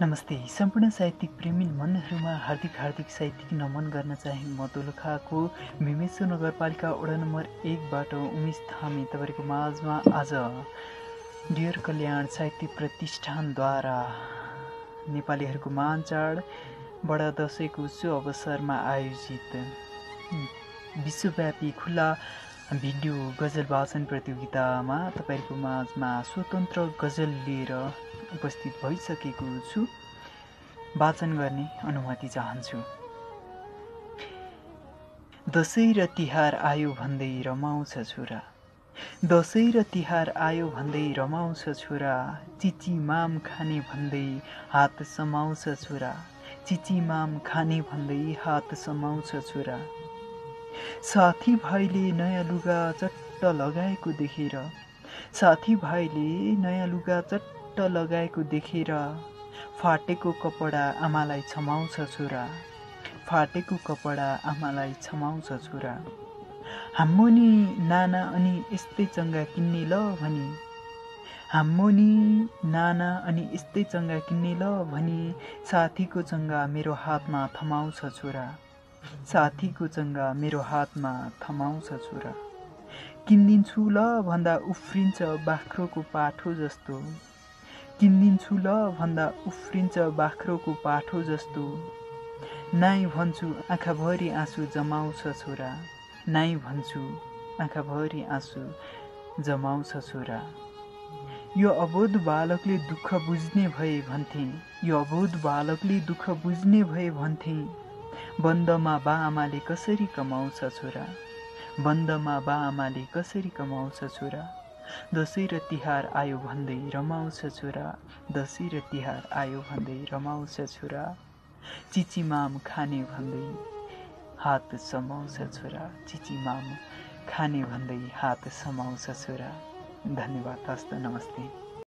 नमस्ते। सम्पूर्ण साहित्यिक प्रेमी मनहरूमा हार्दिक साहित्यिक नमन गर्न चाहे म दोलखाको भीमेश्वर नगरपालिका वडा नम्बर 1बाट उमेश थामी तपाईँको माझमा आज डियर कल्याण साहित्य प्रतिष्ठानद्वारा नेपालीहरूको महान चाड बडा दशैंको शुभ अवसरमा आयोजित विश्वव्यापी खुला भिडियो गजल वाचन प्रतियोगितामा तपाईको माझमा स्वतन्त्र गजल लिएर उपस्थित भइसकेको छु। वाचन गर्ने अनुमति चाहन्छु। दशैं र तिहार आयो भन्दै रमाउँछ छोरा, दशैं र तिहार आयो भन्दै रमाउँछ छोरा, चिची माम खाने भन्दै हात समाउँछ छोरा, चिची माम खाने भन्दै हात समाउँछ छोरा। साथी भाइले नयाँ लुगा चट्ट लगाएको देखेर, साथी भाइले नयाँ लुगा चट्ट लगाएको देखेर फाटेको कपडा आमालाई छमाउँछ छोरा, फाटेको कपडा आमालाई छमाउँछ छोरा। हाम्मो नि नाना अनि यस्तै चङ्गा किन्ने ल भनी, हाम्मो नि नाना अनि यस्तै चङ्गा किन्ने ल भनी साथीको चङ्गा मेरो हातमा थमाउँछ छोरा, साथीको चङ्गा मेरो हातमा थमाउँछ छोरा। किनिदिन्छु ल भन्दा उफ्रिन्छ बाख्रोको पाठो जस्तो, किनिदिन्छु ल भन्दा उफ्रिन्छ बाख्रोको पाठो जस्तो। नाइ भन्छु आँखाभरि आँसु जमाउँछ छोरा, नाइ भन्छु आँखाभरि आँसु जमाउँछ छोरा। यो अबोध बालकले दुःख बुझ्ने भए भन्थे, यो अबोध बालकले दुःख बुझ्ने भए भन्थे, बन्दमा बा आमाले कसरी कमाउँछ छोरा, बन्दमा बा आमाले कसरी कमाउँछ छोरा। दशैं र तिहार आयो भन्दै रमाउँछ छोरा, दशैं र तिहार आयो भन्दै रमाउँछ छोरा, चिची माम खाने भन्दै हात समाउँछ छोरा, चिची माम खाने भन्दै हात समाउँछ छोरा। धन्यवाद। हस्त नमस्ते।